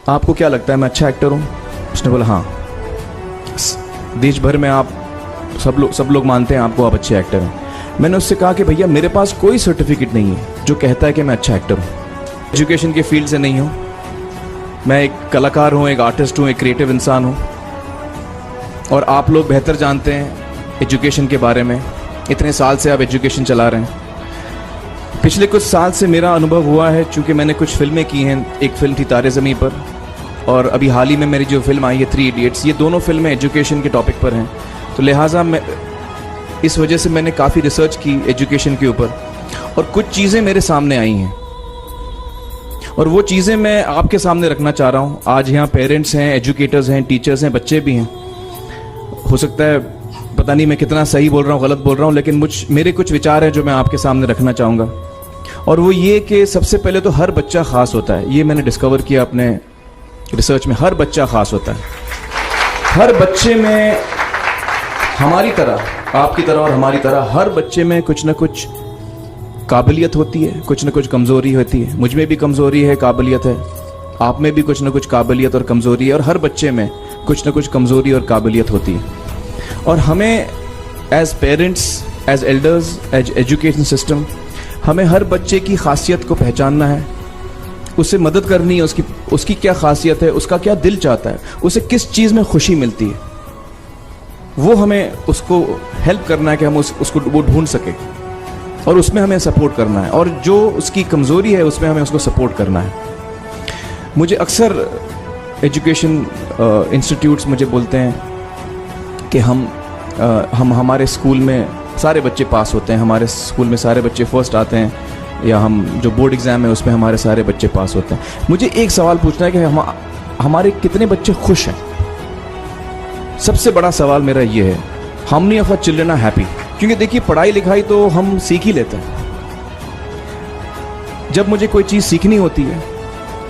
आपको क्या लगता है मैं अच्छा एक्टर हूँ? उसने बोला हाँ, देश भर में आप सब लोग मानते हैं आपको, आप अच्छे एक्टर हैं। मैंने उससे कहा कि भैया मेरे पास कोई सर्टिफिकेट नहीं है जो कहता है कि मैं अच्छा एक्टर हूँ। एजुकेशन के फील्ड से नहीं हूँ, मैं एक कलाकार हूँ, एक आर्टिस्ट हूँ, एक क्रिएटिव इंसान हूँ। और आप लोग बेहतर जानते हैं एजुकेशन के बारे में, इतने साल से आप एजुकेशन चला रहे हैं। पिछले कुछ साल से मेरा अनुभव हुआ है, चूँकि मैंने कुछ फिल्में की हैं। एक फिल्म थी तारे ज़मीं पर, और अभी हाल ही में मेरी जो फिल्म आई है 3 इडियट्स, ये दोनों फिल्में एजुकेशन के टॉपिक पर हैं। तो लिहाजा मैं इस वजह से मैंने काफ़ी रिसर्च की एजुकेशन के ऊपर, और कुछ चीज़ें मेरे सामने आई हैं और वो चीज़ें मैं आपके सामने रखना चाह रहा हूँ। आज यहाँ पेरेंट्स हैं, एजुकेटर्स हैं, टीचर्स हैं, बच्चे भी हैं। हो सकता है पता नहीं मैं कितना सही बोल रहा हूँ, गलत बोल रहा हूँ, लेकिन मेरे कुछ विचार हैं जो मैं आपके सामने रखना चाहूँगा। और वो ये कि सबसे पहले तो हर बच्चा ख़ास होता है। ये मैंने डिस्कवर किया अपने रिसर्च में, हर बच्चा ख़ास होता है। हर बच्चे में हमारी तरह, आपकी तरह और हमारी तरह, हर बच्चे में कुछ ना कुछ काबिलियत होती है, कुछ ना कुछ कमज़ोरी होती है। मुझ में भी कमज़ोरी है, काबिलियत है, आप में भी कुछ ना कुछ काबिलियत और कमज़ोरी है, और हर बच्चे में कुछ ना कुछ कमज़ोरी और काबिलियत होती है। और हमें as parents, as elders, as education system, हमें हर बच्चे की खासियत को पहचानना है, उससे मदद करनी है, उसकी क्या खासियत है, उसका क्या दिल चाहता है, उसे किस चीज़ में खुशी मिलती है, वो हमें उसको हेल्प करना है कि हम उसको वो ढूंढ सके, और उसमें हमें सपोर्ट करना है। और जो उसकी कमज़ोरी है उसमें हमें उसको सपोर्ट करना है। मुझे अक्सर एजुकेशन इंस्टीट्यूट्स मुझे बोलते हैं कि हम हमारे स्कूल में सारे बच्चे पास होते हैं, हमारे स्कूल में सारे बच्चे फर्स्ट आते हैं, या हम जो बोर्ड एग्ज़ाम है उसमें हमारे सारे बच्चे पास होते हैं। मुझे एक सवाल पूछना है कि हमारे कितने बच्चे खुश हैं? सबसे बड़ा सवाल मेरा ये है, how many of our children are happy? क्योंकि देखिए पढ़ाई लिखाई तो हम सीख ही लेते हैं। जब मुझे कोई चीज़ सीखनी होती है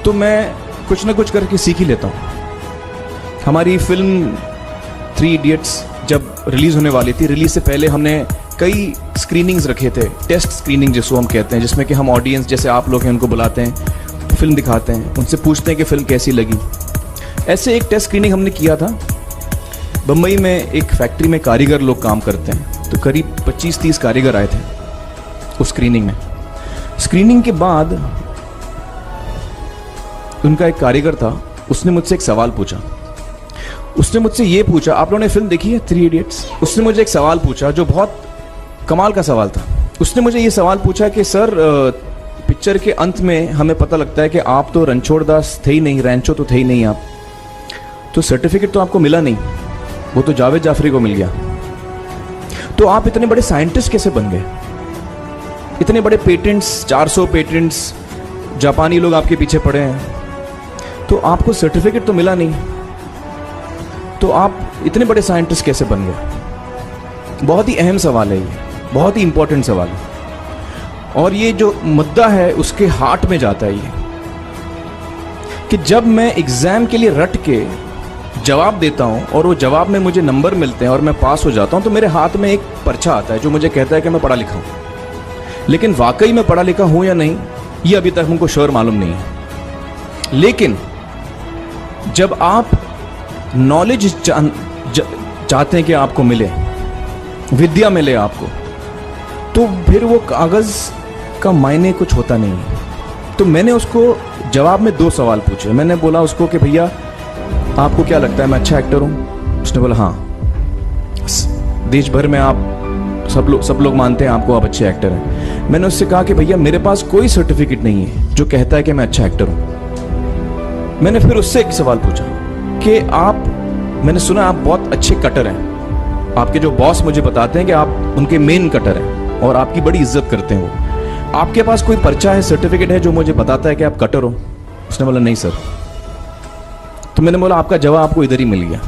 तो मैं कुछ ना कुछ करके सीख ही लेता हूँ। हमारी फिल्म 3 इडियट्स जब रिलीज़ होने वाली थी, रिलीज़ से पहले हमने कई स्क्रीनिंग्स रखे थे, टेस्ट स्क्रीनिंग जिसको हम कहते हैं, जिसमें कि हम ऑडियंस जैसे आप लोग हैं उनको बुलाते हैं, फिल्म दिखाते हैं, उनसे पूछते हैं कि फ़िल्म कैसी लगी। ऐसे एक टेस्ट स्क्रीनिंग हमने किया था। बम्बई में एक फैक्ट्री में कारीगर लोग काम करते हैं, तो करीब 25-30 कारीगर आए थे उस स्क्रीनिंग में। स्क्रीनिंग के बाद उनका एक कारीगर था, उसने मुझसे एक सवाल पूछा। उसने मुझसे ये पूछा, आप लोगों ने फिल्म देखी है 3 इडियट्स? उसने मुझे एक सवाल पूछा जो बहुत कमाल का सवाल था। उसने मुझे ये सवाल पूछा कि सर, पिक्चर के अंत में हमें पता लगता है कि आप तो रणछोड़ दास थे ही नहीं, रैंचो तो थे ही नहीं आप, तो सर्टिफिकेट तो आपको मिला नहीं, वो तो जावेद जाफरी को मिल गया। तो आप इतने बड़े साइंटिस्ट कैसे बन गए? इतने बड़े पेटेंट्स, 400 पेटेंट्स, जापानी लोग आपके पीछे पड़े हैं, तो आपको सर्टिफिकेट तो मिला नहीं, तो आप इतने बड़े साइंटिस्ट कैसे बन गए? बहुत ही अहम सवाल है ये, बहुत ही इंपॉर्टेंट सवाल है। और ये जो मुद्दा है उसके हार्ट में जाता है ये, कि जब मैं एग्जाम के लिए रट के जवाब देता हूं और वो जवाब में मुझे नंबर मिलते हैं और मैं पास हो जाता हूं, तो मेरे हाथ में एक पर्चा आता है जो मुझे कहता है कि मैं पढ़ा लिखा हूं। लेकिन वाकई मैं पढ़ा लिखा हूं या नहीं, ये अभी तक हमको श्योर मालूम नहीं है। लेकिन जब आप नॉलेज चाहते हैं कि आपको मिले, विद्या मिले आपको, तो फिर वो कागज़ का मायने कुछ होता नहीं है। तो मैंने उसको जवाब में 2 सवाल पूछे। मैंने बोला उसको कि भैया आपको क्या लगता है मैं अच्छा एक्टर हूँ? उसने बोला हाँ, देश भर में आप सब लोग मानते हैं आपको, आप अच्छे एक्टर हैं। मैंने उससे कहा कि भैया मेरे पास कोई सर्टिफिकेट नहीं है जो कहता है कि मैं अच्छा एक्टर हूँ। मैंने फिर उससे एक सवाल पूछा कि मैंने सुना आप बहुत अच्छे कटर हैं, आपके जो बॉस मुझे बताते हैं कि आप उनके मेन कटर हैं और आपकी बड़ी इज्जत करते हैं वो, आपके पास कोई पर्चा है, सर्टिफिकेट है जो मुझे बताता है कि आप कटर हो? उसने बोला नहीं सर। तो मैंने बोला आपका जवाब आपको इधर ही मिल गया।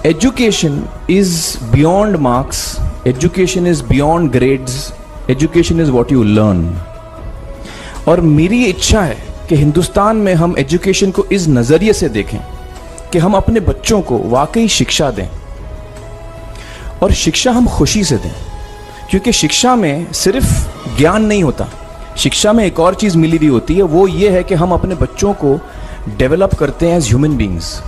Education is beyond marks, education is beyond grades, education is what you learn. और मेरी इच्छा है कि हिंदुस्तान में हम एजुकेशन को इस नज़रिए से देखें कि हम अपने बच्चों को वाकई शिक्षा दें, और शिक्षा हम खुशी से दें। क्योंकि शिक्षा में सिर्फ ज्ञान नहीं होता, शिक्षा में एक और चीज़ मिली हुई होती है, वो ये है कि हम अपने बच्चों को डेवलप करते हैं एज ह्यूमन बींग्स।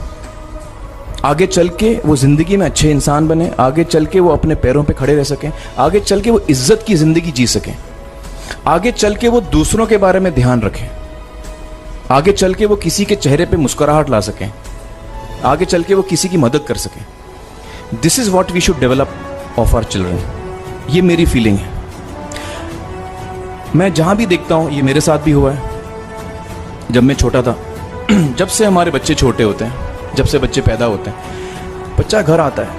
आगे चल के वो ज़िंदगी में अच्छे इंसान बने, आगे चल के वो अपने पैरों पे खड़े रह सकें, आगे चल के वो इज्जत की ज़िंदगी जी सकें, आगे चल के वो दूसरों के बारे में ध्यान रखें, आगे चल के वो किसी के चेहरे पे मुस्कुराहट ला सकें, आगे चल के वो किसी की मदद कर सकें। This is what we should develop of our children. ये मेरी फीलिंग है। मैं जहाँ भी देखता हूँ, ये मेरे साथ भी हुआ है जब मैं छोटा था। जब से हमारे बच्चे छोटे होते हैं, जब से बच्चे पैदा होते हैं, बच्चा घर आता है,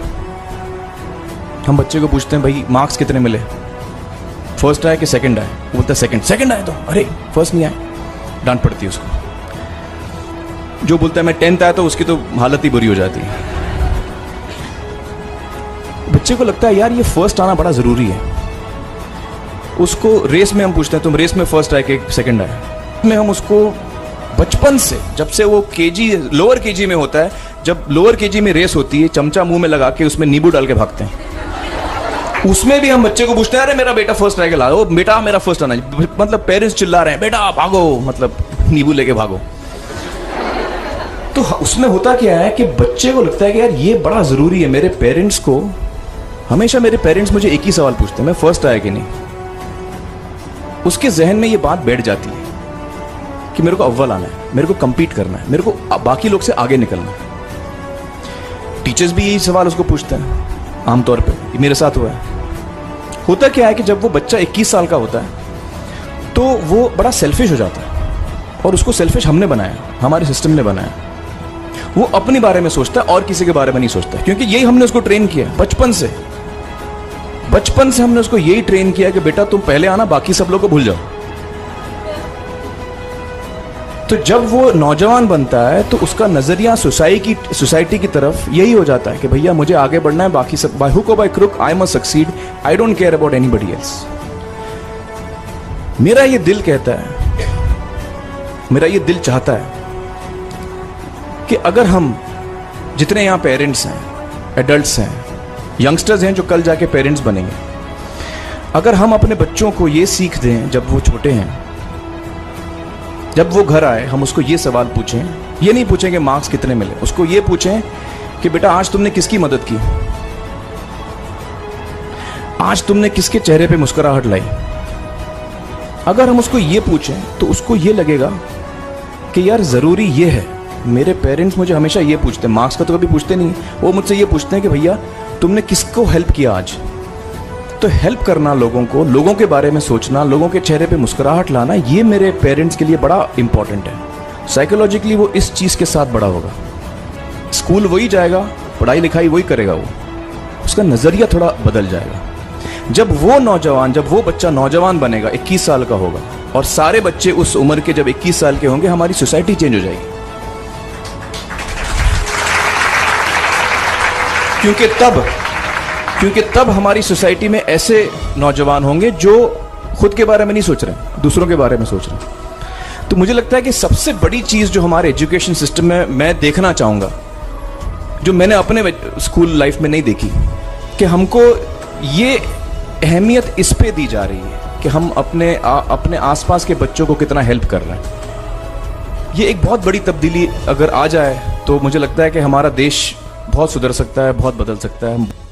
हम बच्चे को पूछते हैं भाई मार्क्स कितने मिले, फर्स्ट आए कि सेकंड आए? वो बोलता है सेकंड। सेकंड आए तो अरे फर्स्ट नहीं आए, डांट पड़ती है उसको। जो बोलता है मैं 10th आया तो उसकी तो हालत ही बुरी हो जाती है। बच्चे को लगता है यार ये फर्स्ट आना बड़ा जरूरी है। उसको रेस में हम पूछते हैं तुम रेस में फर्स्ट आए कि सेकंड आए? में हम उसको बचपन से, जब से वो लोअर केजी में होता है, जब लोअर केजी में रेस होती है, चमचा मुंह में लगा के उसमें नींबू डाल के भागते हैं। उसमें भी हम बच्चे को पूछते हैं अरे मेरा बेटा फर्स्ट आएगा, ला बेटा मेरा फर्स्ट आना, मतलब पेरेंट्स चिल्ला रहे हैं बेटा भागो, मतलब नींबू लेके भागो। तो उसमें होता क्या है कि बच्चे को लगता है कि यार ये बड़ा जरूरी है। मेरे पेरेंट्स को हमेशा, मेरे पेरेंट्स मुझे एक ही सवाल पूछते हैं, मैं फर्स्ट आया कि नहीं। उसके जहन में ये बात बैठ जाती है कि मेरे को अव्वल आना है, मेरे को compete करना है, मेरे को बाकी लोग से आगे निकलना है। टीचर्स भी यही सवाल उसको पूछते हैं आमतौर पे, ये मेरे साथ हुआ है। होता क्या है कि जब वो बच्चा 21 साल का होता है तो वो बड़ा सेल्फिश हो जाता है, और उसको सेल्फिश हमने बनाया, हमारे सिस्टम ने बनाया। वो अपने बारे में सोचता है और किसी के बारे में नहीं सोचता, क्योंकि यही हमने उसको ट्रेन किया बचपन से। बचपन से हमने उसको यही ट्रेन किया कि बेटा तुम पहले आना, बाकी सब लोग को भूल जाओ। तो जब वो नौजवान बनता है तो उसका नजरिया सोसाइटी की तरफ यही हो जाता है कि भैया मुझे आगे बढ़ना है, बाकी सब बाय हुक और by crook I must succeed, I don't care about anybody else. मेरा ये दिल कहता है, मेरा ये दिल चाहता है कि अगर हम जितने यहां पेरेंट्स हैं, एडल्ट्स हैं, यंगस्टर्स हैं जो कल जाके पेरेंट्स बनेंगे, अगर हम अपने बच्चों को ये सीख दें जब वो छोटे हैं, जब वो घर आए हम उसको ये सवाल पूछें, ये नहीं पूछें कि मार्क्स कितने मिले, उसको ये पूछें कि बेटा आज तुमने किसकी मदद की, आज तुमने किसके चेहरे पे मुस्कुराहट लाई। अगर हम उसको ये पूछें तो उसको ये लगेगा कि यार जरूरी ये है। मेरे पेरेंट्स मुझे हमेशा ये पूछते हैं, मार्क्स का तो कभी पूछते नहीं, वो मुझसे ये पूछते हैं कि भैया तुमने किसको हेल्प किया आज। तो हेल्प करना लोगों को, लोगों के बारे में सोचना, लोगों के चेहरे पे मुस्कुराहट लाना, ये मेरे पेरेंट्स के लिए बड़ा इंपॉर्टेंट है। साइकोलॉजिकली वो इस चीज़ के साथ बड़ा होगा। स्कूल वही जाएगा, पढ़ाई लिखाई वही करेगा, वो उसका नज़रिया थोड़ा बदल जाएगा। जब वो बच्चा नौजवान बनेगा, 21 साल का होगा, और सारे बच्चे उस उम्र के जब 21 साल के होंगे, हमारी सोसाइटी चेंज हो जाएगी। क्योंकि तब हमारी सोसाइटी में ऐसे नौजवान होंगे जो खुद के बारे में नहीं सोच रहे, दूसरों के बारे में सोच रहे हैं। तो मुझे लगता है कि सबसे बड़ी चीज़ जो हमारे एजुकेशन सिस्टम में मैं देखना चाहूँगा, जो मैंने अपने स्कूल लाइफ में नहीं देखी, कि हमको ये अहमियत इस पे दी जा रही है कि हम अपने आसपास के बच्चों को कितना हेल्प कर रहे हैं। ये एक बहुत बड़ी तब्दीली अगर आ जाए तो मुझे लगता है कि हमारा देश बहुत सुधर सकता है, बहुत बदल सकता है।